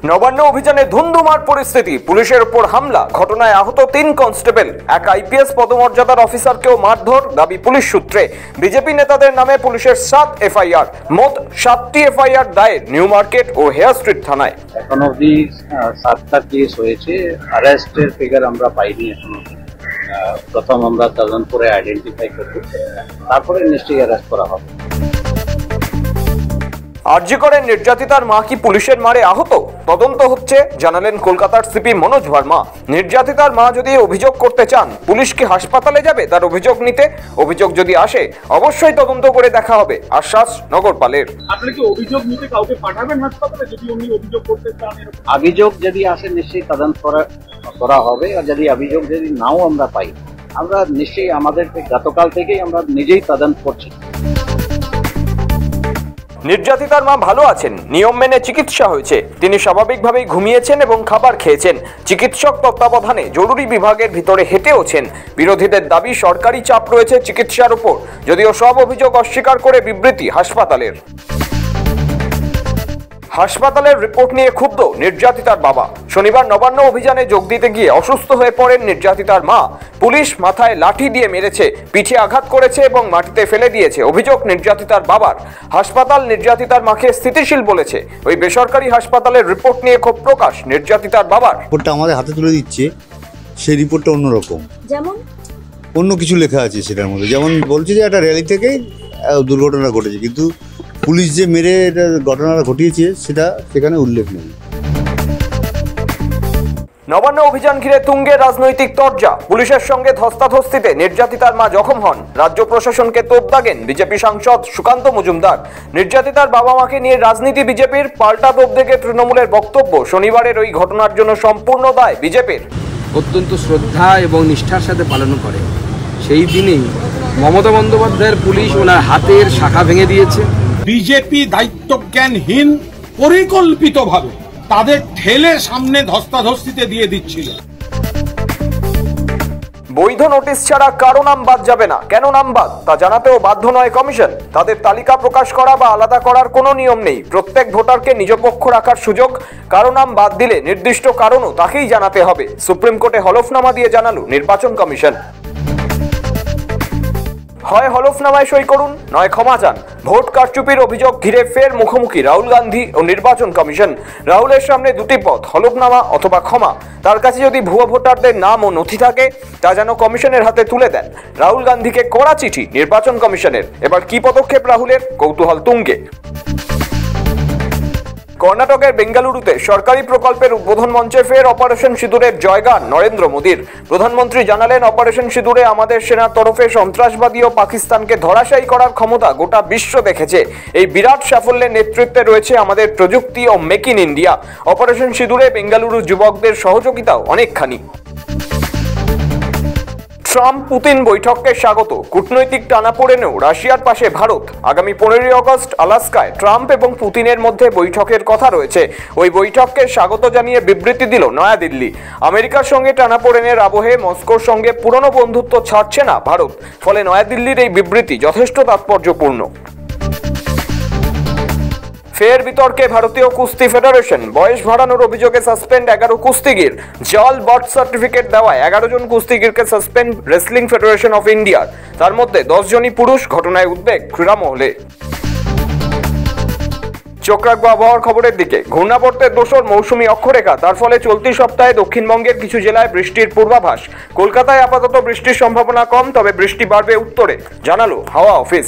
নবান্ন অভিযানে ধুন্ধুমার পরিস্থিতি, পুলিশের উপর হামলা, ঘটনায় আহত 3 কনস্টেবল, এক আইপিএস পদমর্যাদার অফিসারকেও মারধর, দাবি পুলিশ সূত্রে। বিজেপি নেতাদের নামে পুলিশের 7 এফআইআর, মোট 7টি এফআইআর দায়ের নিউ মার্কেট ও হেয়ার স্ট্রিট থানায়। এখন অবধি 7টা কেস হয়েছে, অ্যারেস্টের ফিগার আমরা পাইনি এখনো। প্রথম আমরা তদন্ত করে আইডেন্টিফাই করব, তারপরে নিশ্চয়ই অ্যারেস্ট করা হবে। আরজি করের নির্যাতিতার মা কি পুলিশের মারে আহত? তদন্ত হচ্ছে, জানালেন কলকাতার সিপি মনোজ ভার্মা। নির্যাতিতার মা যদি অভিযোগ করতে চান, পুলিশ কি হাসপাতালে যাবে তার অভিযোগ নিতে? অভিযোগ যদি আসে, অবশ্যই তদন্ত করে দেখা হবে, আশ্বাস নগরপালের। আপনি কি অভিযোগ নিতে কাউকে পাঠাবেন হাসপাতালে যদি উনি অভিযোগ করতে চান? অভিযোগ যদি আসে নিশ্চয়ই তদন্ত করা হবে, আর যদি অভিযোগ যদি নাও আমরা পাই, আমরা নিশ্চয়ই আমাদের গতকাল থেকেই আমরা নিজেই তদন্ত করছি। নির্যাতিতার মা ভালো আছেন, নিয়ম মেনে চিকিৎসা হয়েছে, তিনি স্বাভাবিকভাবেই ঘুমিয়েছেন এবং খাবার খেয়েছেন। চিকিৎসক তত্ত্বাবধানে জরুরি বিভাগের ভিতরে হেঁটেওছেন। বিরোধীদের দাবি সরকারি চাপ রয়েছে চিকিৎসার উপর, যদিও সব অভিযোগ অস্বীকার করে বিবৃতি হাসপাতালের। হাসপাতালের রিপোর্ট নিয়ে ক্ষুব্ধ নির্যাতিতার বাবা। শনিবার নবান্ন অভিযানে যোগ দিতে গিয়ে অসুস্থ হয়ে পড়েন নির্যাতিতার মা। পুলিশ মাথায় লাঠি দিয়ে মেরেছে, পিঠে আঘাত করেছে এবং মাটিতে ফেলে দিয়েছে, অভিযোগ নির্যাতিতার বাবার। হাসপাতাল নির্যাতিতার মাকে স্থিতিশীল বলেছে। ওই বেসরকারি হাসপাতালের রিপোর্ট নিয়ে ক্ষোভ প্রকাশ নির্যাতিতার বাবার। রিপোর্টটা আমাদের হাতে তুলে দিচ্ছে, সেই রিপোর্টটা অন্যরকম, যেমন অন্য কিছু লেখা আছে সেটার মধ্যে। যেমন বলছে যে একটা র্যালি থেকেই দুর্ঘটনা ঘটেছে, কিন্তু পুলিশ যে মেরে এটা ঘটনাটা ঘটিয়েছে সেটা সেখানে উল্লেখ নেই। নবান্ন অভিযান ঘিরে তুঙ্গে রাজনৈতিক তরজা, পুলিশের সঙ্গে ধস্তাধস্তিতে নির্যাতিতার মা জখম হন। রাজ্য প্রশাসনকে তোপ দাগেন বিজেপি সাংসদ সুকান্ত মজুমদার। নির্যাতিতার বাবা মাকে নিয়ে রাজনীতি বিজেপির, পাল্টা তোপ দেগে তৃণমূলের বক্তব্য, শনিবারের ওই ঘটনার জন্য সম্পূর্ণ দায় বিজেপির। অত্যন্ত শ্রদ্ধা এবং নিষ্ঠার সাথে পালন করে। সেই দিনেই মমতা বন্দ্যোপাধ্যায়ের পুলিশ ওনার হাতের শাখা ভেঙে দিয়েছে। বিজেপি দায়িত্বজ্ঞানহীন পরিকল্পিতভাবে তাদের ঠেলে সামনে ধস্তাধস্তিতে দিয়ে দিচ্ছিল। বৈধ নোটিশ ছাড়া কারো নাম বাদ যাবে না। কেন নাম বাদ তা জানাতেও বাধ্য নয় কমিশন। তাদের তালিকা প্রকাশ করা বা আলাদা করার কোনো নিয়ম নেই। প্রত্যেক ভোটারকে নিজ পক্ষ রাখার সুযোগ। কারো নাম বাদ দিলে নির্দিষ্ট কারণও তাকেই জানাতে হবে। সুপ্রিম কোর্টে হলফনামা দিয়ে জানালো নির্বাচন কমিশন। হয় হলফনামায় সই করুন, নয় ক্ষমা চান। ভোট কারচুপির অভিযোগ ঘিরে ফের মুখোমুখি রাহুল গান্ধী ও নির্বাচন কমিশন। রাহুলের সামনে দুটি পথ, হলফনামা অথবা ক্ষমা। তার কাছে যদি ভুয়ো ভোটারদের নাম ও নথি থাকে, তা যেন কমিশনের হাতে তুলে দেন। রাহুল গান্ধীকে কড়া চিঠি নির্বাচন কমিশনের। এবার কি পদক্ষেপ রাহুলের, কৌতূহল তুঙ্গে। কর্ণাটকের বেঙ্গালুরুতে সরকারি প্রকল্পের উদ্বোধন মঞ্চে ফের অপারেশন সিঁদুরের জয়গান নরেন্দ্র মোদীর। প্রধানমন্ত্রী জানালেন, অপারেশন সিঁদুরে আমাদের সেনার তরফে সন্ত্রাসবাদী ও পাকিস্তানকে ধরাশায়ী করার ক্ষমতা গোটা বিশ্ব দেখেছে। এই বিরাট সাফল্যের নেতৃত্বে রয়েছে আমাদের প্রযুক্তি ও মেক ইন ইন্ডিয়া। অপারেশন সিঁদুরে বেঙ্গালুরু যুবকদের সহযোগিতাও অনেকখানি। ট্রাম্প পুতিন বৈঠককে স্বাগত। কূটনৈতিক টানাপোড়েনেও রাশিয়ার পাশে ভারত। আগামী 15 আগস্ট আলাস্কায় ট্রাম্প এবং পুতিনের মধ্যে বৈঠকের কথা রয়েছে। ওই বৈঠককে স্বাগত জানিয়ে বিবৃতি দিল নয়াদিল্লি। আমেরিকার সঙ্গে টানাপোড়েনের আবহে মস্কোর সঙ্গে পুরনো বন্ধুত্ব ছাড়ছে না ভারত। ফলে নয়াদিল্লির এই বিবৃতি যথেষ্ট তাৎপর্যপূর্ণ। ফের বিতর্কে ভারতীয় কুস্তি ফেডারেশন। বয়স বাড়ানোর অভিযোগে সাসপেন্ড 11 কুস্তিগির। জাল বার্থ সার্টিফিকেট দেওয়ায় 11 জন কুস্তিগিরকে সাসপেন্ড রেসলিং ফেডারেশন অফ ইন্ডিয়ার। তার মধ্যে 10 জনই পুরুষ। ঘটনায় উদ্বেগ ক্রীড়া মহলে। চোখ রাখবো আবহাওয়ার খবরের দিকে। ঘূর্ণাবর্তের দোসর মৌসুমী অক্ষরেখা, তার ফলে চলতি সপ্তাহে দক্ষিণবঙ্গের কিছু জেলায় বৃষ্টির পূর্বাভাস। কলকাতায় আপাতত বৃষ্টির সম্ভাবনা কম, তবে বৃষ্টি বাড়বে উত্তরে, জানালো হাওয়া অফিস।